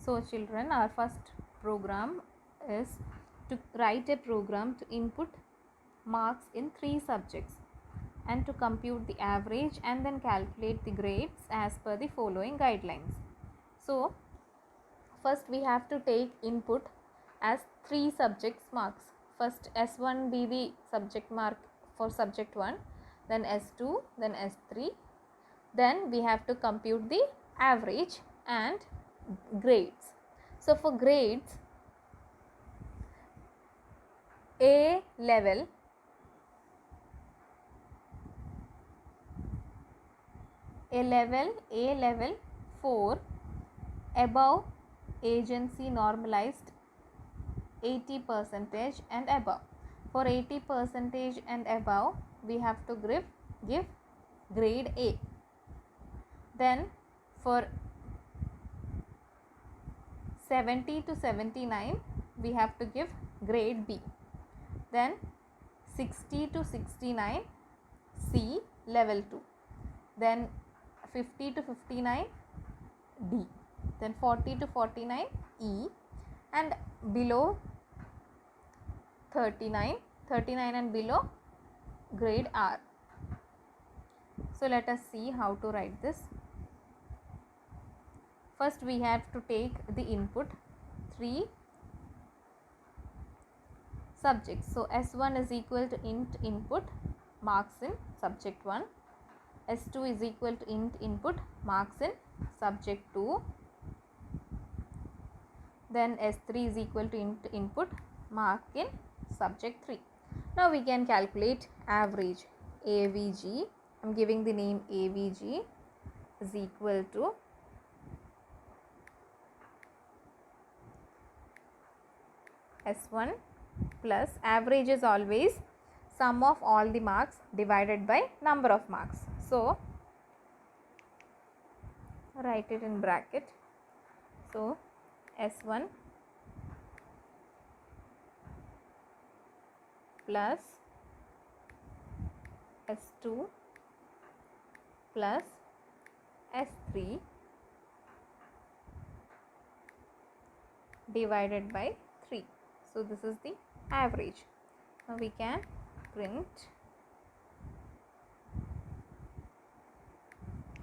So children, our first program is to write a program to input marks in 3 subjects and to compute the average and then calculate the grades as per the following guidelines. So first we have to take input as 3 subjects marks. First S1 be the subject mark for subject 1, then S2, then S3. Then we have to compute the average and grades. So for grades, A level A level 4 above agency normalized 80% and above. For 80% and above, we have to give grade A. Then for 70 to 79, we have to give grade B. Then 60 to 69, C level 2. Then 50 to 59, D. Then 40 to 49, E. And below 39 and below, grade R. So let us see how to write this. First we have to take the input 3 subjects. So S1 is equal to int input marks in subject 1. S2 is equal to int input marks in subject 2. Then S3 is equal to int input mark in subject 3. Now we can calculate average. AVG, I am giving the name AVG, is equal to S1 plus average is always sum of all the marks divided by number of marks. So write it in bracket. So S1 plus S2 plus S3 divided by 3. So this is the average. Now we can print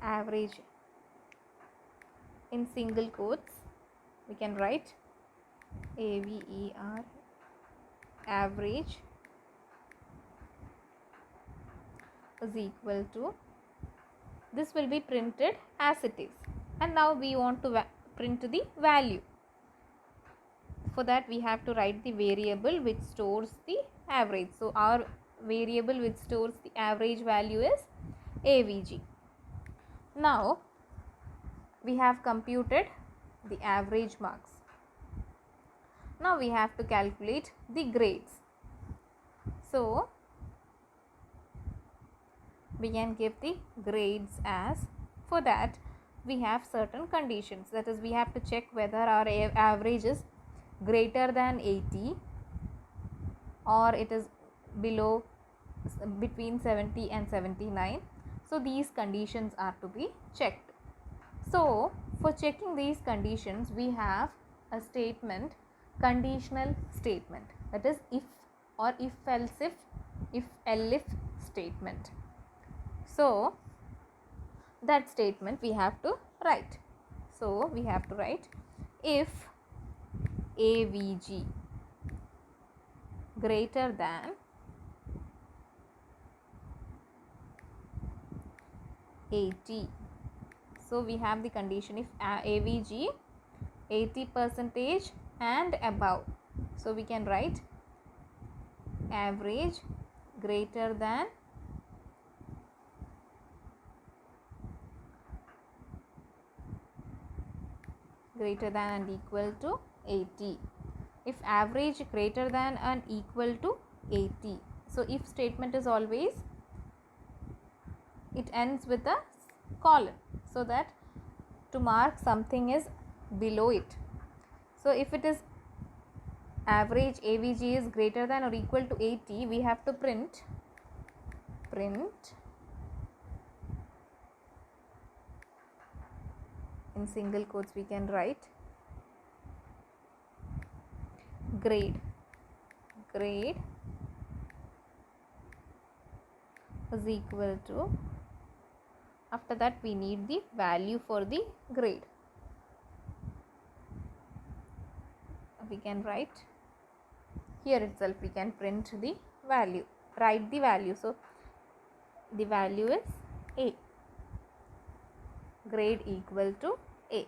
average in single quotes. We can write AVER, average, is equal to, this will be printed as it is, and now we want to print the value. For that we have to write the variable which stores the average. So our variable which stores the average value is AVG. Now we have computed the average marks. Now we have to calculate the grades. So we can give the grades as, for that we have certain conditions. That is, we have to check whether our average is greater than 80 or it is below, between 70 and 79. So these conditions are to be checked. So for checking these conditions, we have a statement, conditional statement, that is if or if else if elif statement. So that statement we have to write. So we have to write if AVG greater than 80. So we have the condition if AVG 80% and above. So we can write average greater than and equal to 80. If average greater than and equal to 80. So if statement is always, it ends with a colon, so that to mark something is below it. So if it is average AVG is greater than or equal to 80, we have to print in single quotes, we can write grade is equal to, after that we need the value for the grade. We can write here itself, we can print the value, write the value. So the value is A, grade equal to A.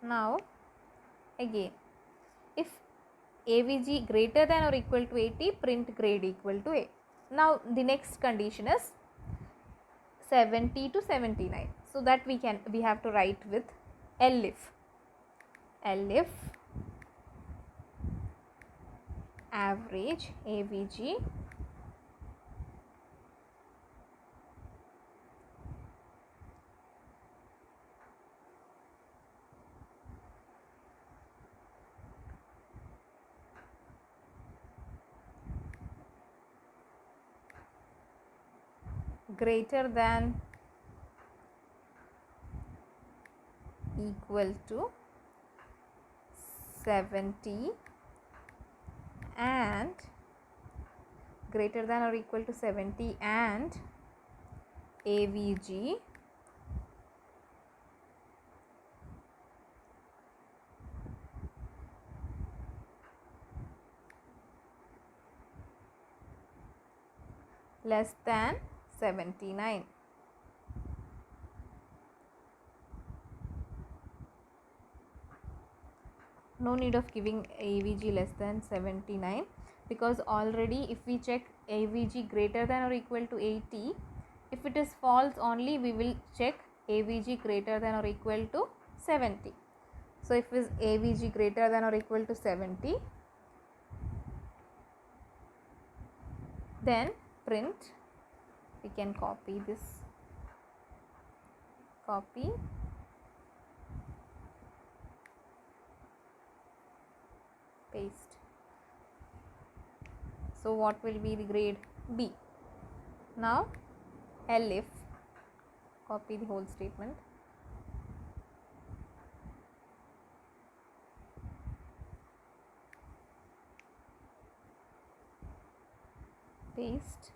Now again, if AVG greater than or equal to 80, print grade equal to A. Now the next condition is 70 to 79. So that we have to write with elif average AVG greater than equal to 70 and greater than or equal to 70 and AVG less than 79. No need of giving AVG less than 79, because already if we check AVG greater than or equal to 80, if it is false only we will check AVG greater than or equal to 70. So if it is AVG greater than or equal to 70, then print, we can copy this, copy, paste. So what will be the grade? B. Now elif, copy the whole statement, paste,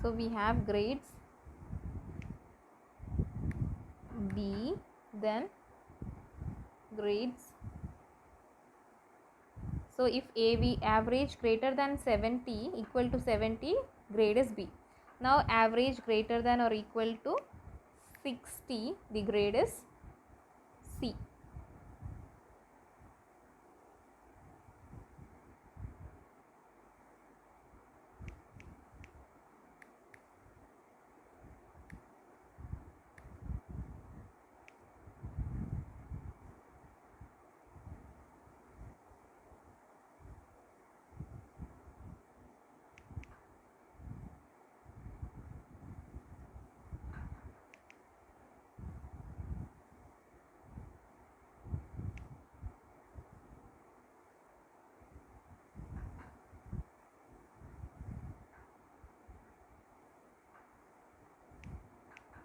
so we have grades B, then grades. So if AV average greater than 70 equal to 70, grade is B. Now average greater than or equal to 60, the grade is C.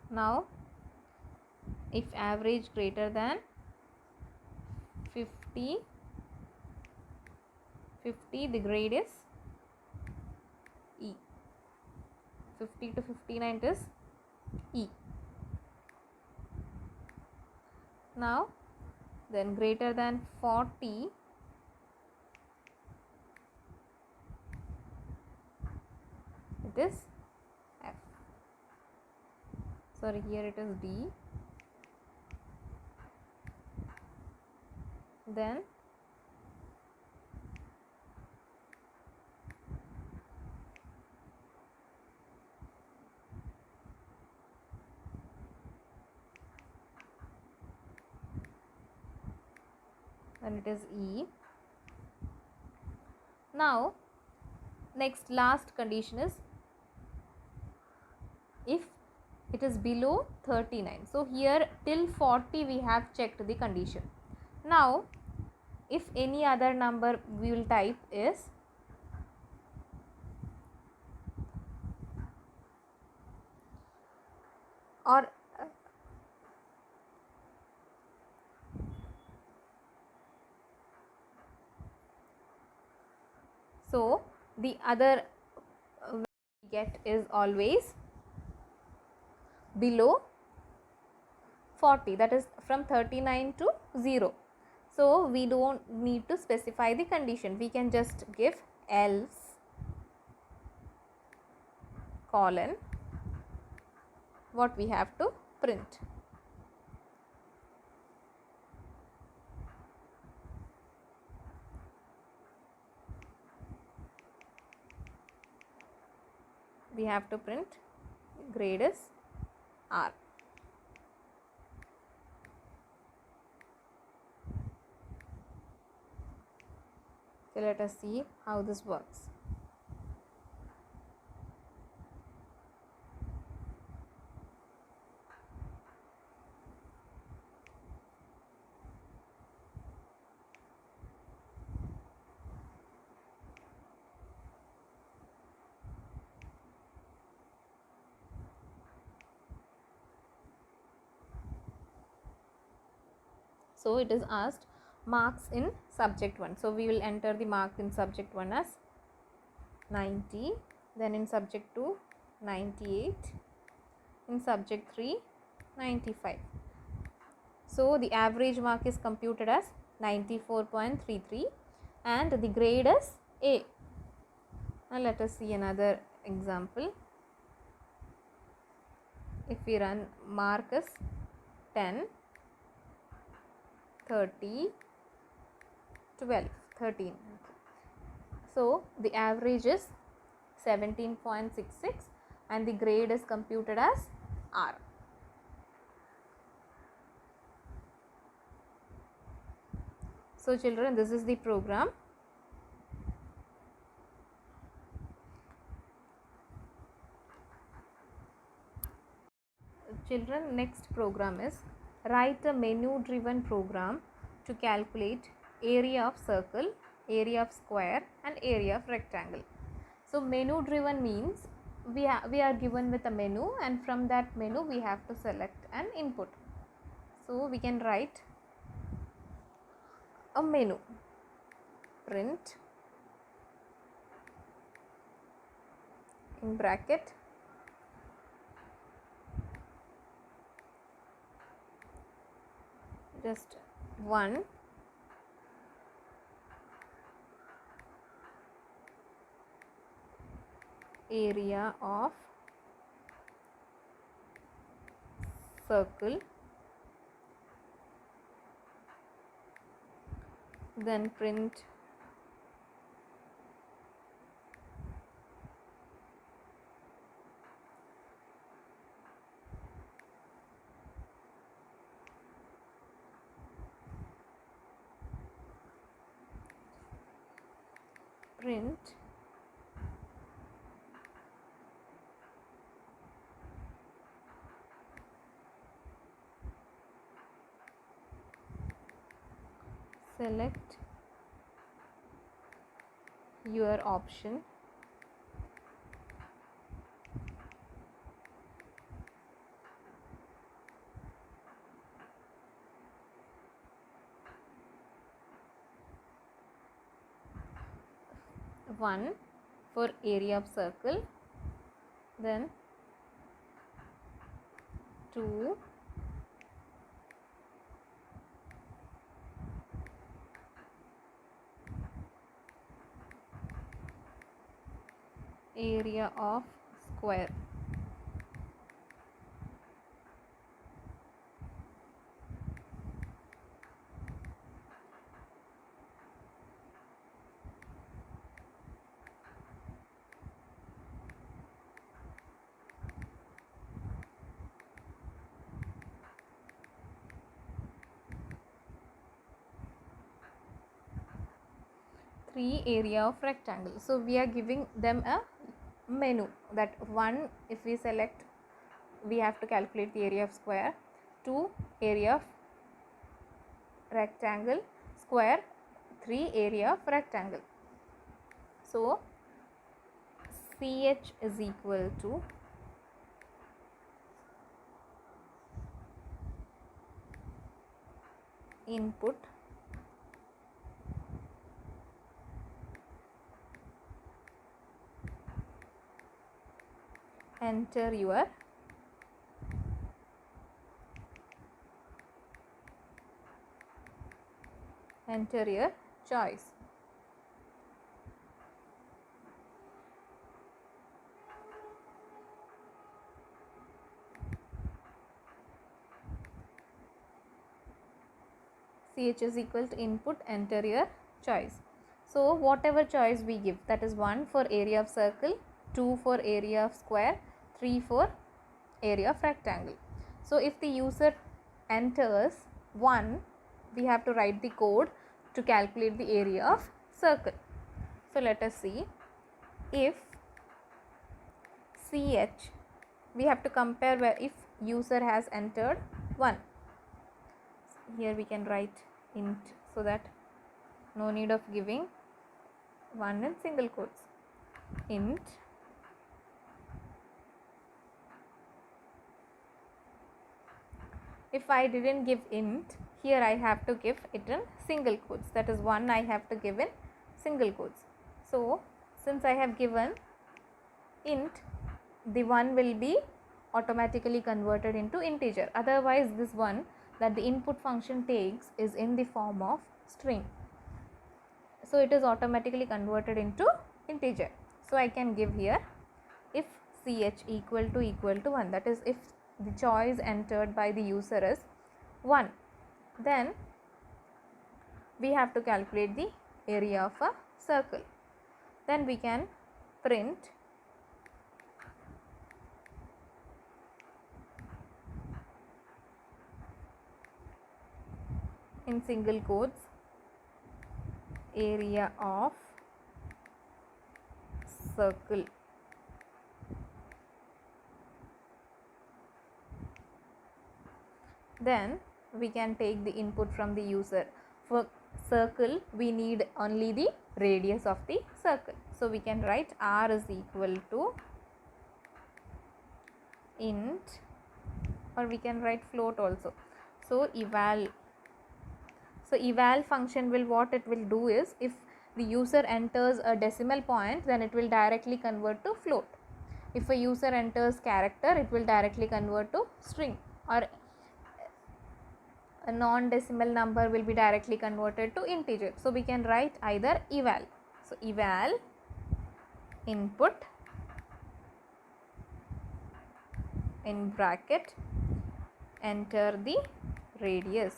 Now if average greater than 50, the grade is E. 50 to 59 is E. Now then greater than 40, it is F. Sorry, here it is D. Then it is E. Now next last condition is if it is below 39. So here till 40 we have checked the condition. Now if any other number we will type is or so the other we get is always below 40, that is from 39 to 0. So we don't need to specify the condition, we can just give else colon what we have to print. We have to print grade is R. So let us see how this works. So it is asked marks in subject 1. So we will enter the mark in subject 1 as 90, then in subject 2 98, in subject 3 95. So the average mark is computed as 94.33 and the grade is A. Now let us see another example. If we run, mark is 10, 30, 12, 13. So the average is 17.66 and the grade is computed as R. So children, this is the program. Children, next program is write a menu driven program to calculate area of circle, area of square and area of rectangle. So menu driven means we are given with a menu and from that menu we have to select an input. So we can write a menu, print in bracket just 1 area of circle, then print select your option one for area of circle, then 2 area of square. Three area of rectangle. So we are giving them a menu, that 1 if we select we have to calculate the area of square, 2 area of rectangle, square 3 area of rectangle. So CH is equal to input enter your choice. CH is equal to input enter your choice. So whatever choice we give, that is 1 for area of circle, 2 for area of square, 3 for area of rectangle. So if the user enters 1, we have to write the code to calculate the area of circle. So let us see. If CH, we have to compare where if user has entered 1. Here we can write int, so that no need of giving 1 in single quotes. Int if I didn't give int, here I have to give it in single quotes, that is 1 I have to give in single quotes. So since I have given int, the 1 will be automatically converted into integer, otherwise this one that the input function takes is in the form of string, so it is automatically converted into integer. So I can give here if ch equal to 1, that is if the choice entered by the user is 1, then we have to calculate the area of a circle. Then we can print in single quotes area of circle. Then we can take the input from the user. For circle we need only the radius of the circle, so we can write r is equal to int, or we can write float also. So eval function will, what it will do is, if the user enters a decimal point, then it will directly convert to float. If a user enters character, it will directly convert to string, or a non-decimal number will be directly converted to integer. So we can write either eval. So eval input in bracket enter the radius,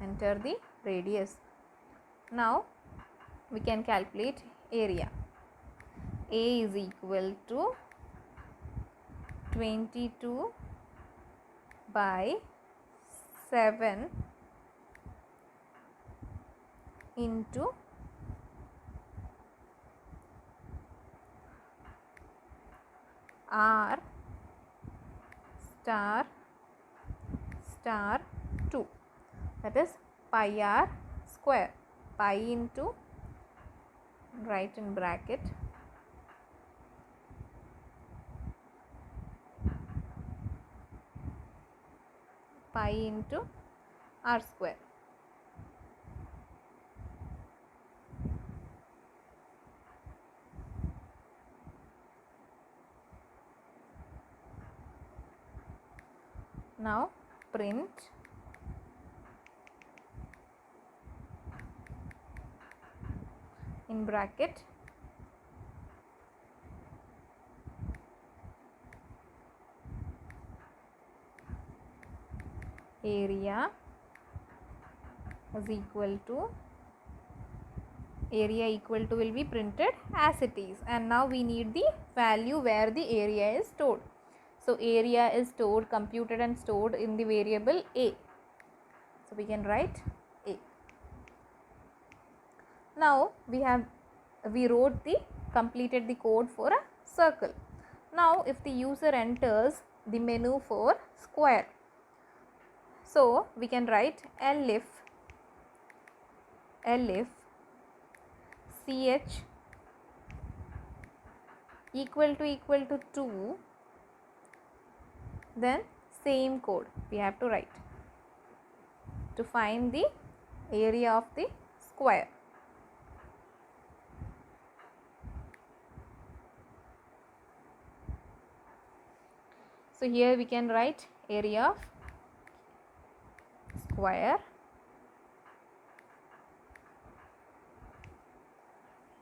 enter the radius. Now we can calculate area. A is equal to 22 by 7 into r star 2, that is pi r square, pi into, write in bracket, pi into r square. Now print in bracket area is equal to, area equal to will be printed as it is, and now we need the value where the area is stored. So area is stored, computed and stored in the variable a, so we can write a. Now we wrote the, completed the code for a circle. Now if the user enters the menu for square, So we can write L if CH equal to 2, then same code we have to write to find the area of the square. So here we can write area of square,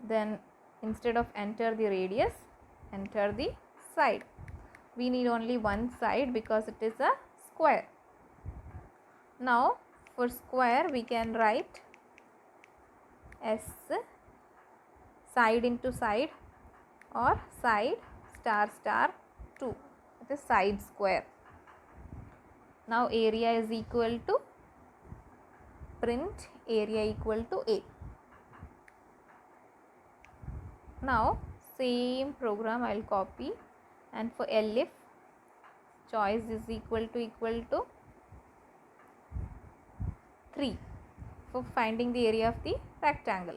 then instead of enter the radius, enter the side. We need only one side because it is a square. Now for square we can write S side into side or side star star 2, it is side square. Now area is equal to print area equal to A. Now same program I will copy, and for L if choice is equal to 3 for finding the area of the rectangle.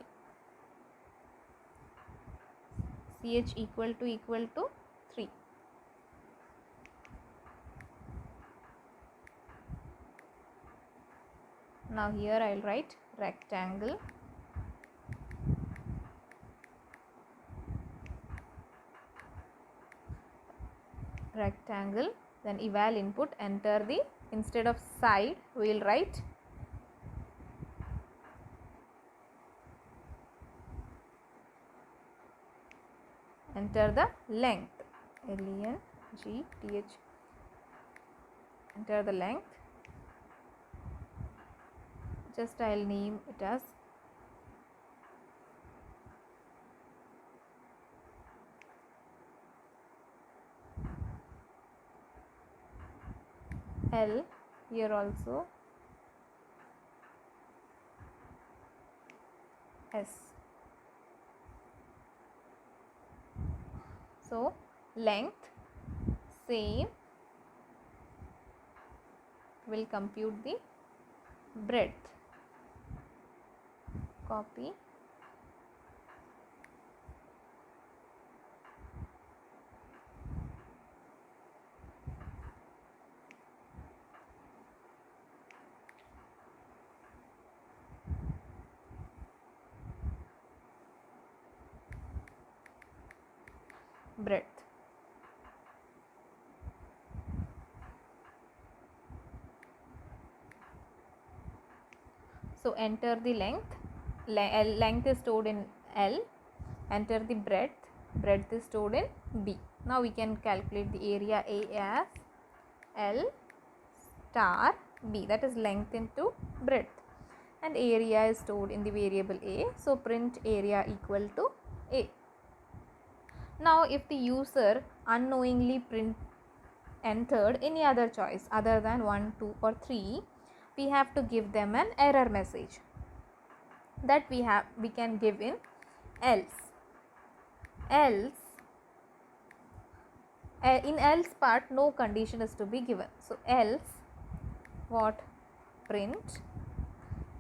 CH equal to 3. Now here I will write rectangle, then eval input, enter the, instead of side we will write enter the length, LENGTH, enter the length, just I will name it as L, here also S. So length same, will compute the breadth, copy, breadth. So enter the length, length is stored in L, enter the breadth is stored in B. Now we can calculate the area A as L star B, that is length into breadth, and area is stored in the variable A, so print area equal to A. Now if the user unknowingly entered any other choice other than 1, 2 or 3, we have to give them an error message that we can give in else in else part no condition is to be given. So else what, print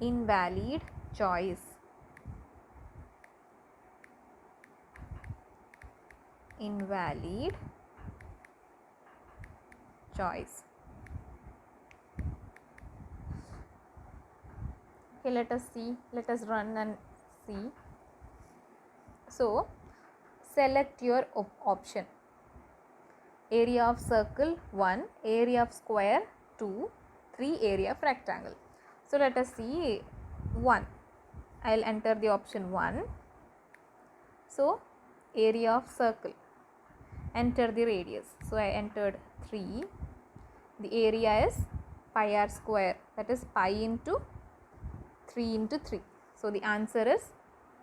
invalid choice, invalid choice. Okay, let us run and see. So select your option, area of circle 1, area of square 2, 3 area of rectangle. So let us see 1, I will enter the option 1. So area of circle, enter the radius, so I entered 3, the area is pi r square, that is pi into 3 into 3, so the answer is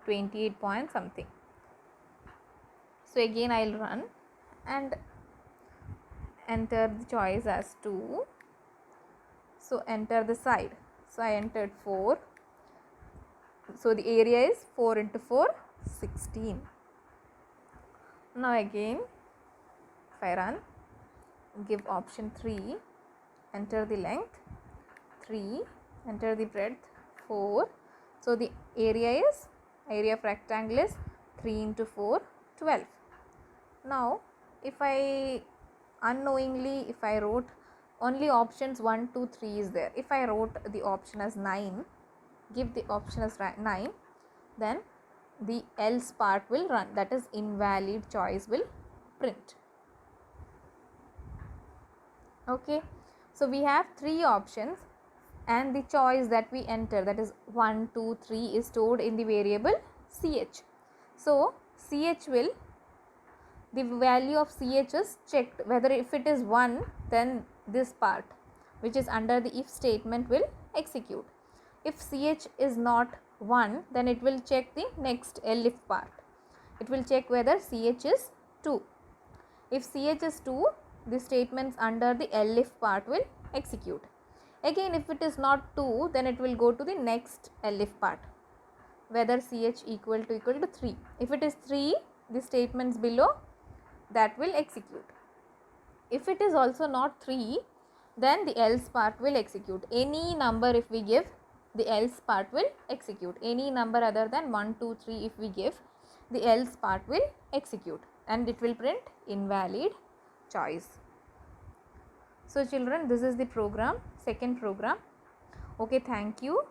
28 point something. So again I will run and enter the choice as 2, so enter the side, so I entered 4, so the area is 4 into 4, 16. Now again if I run, give option 3, enter the length, 3, enter the breadth 4. So the area of rectangle is 3 into 4, 12. Now if I unknowingly, if I wrote only options 1, 2, 3 is there. If I wrote the option as 9, give the option as 9, then the else part will run, that is invalid choice will print. Okay, so we have 3 options and the choice that we enter, that is 1, 2, 3 is stored in the variable ch. So ch will, the value of ch is checked, whether if it is 1, then this part which is under the if statement will execute. If ch is not 1, then it will check the next elif part. It will check whether ch is 2. If ch is 2, the statements under the elif part will execute. Again, if it is not 2, then it will go to the next elif part, whether ch equal to 3. If it is 3, the statements below that will execute. If it is also not 3, then the else part will execute. Any number if we give, the else part will execute. Any number other than 1, 2, 3 if we give, the else part will execute and it will print invalid choice. So children, this is the program, second program. Okay, thank you.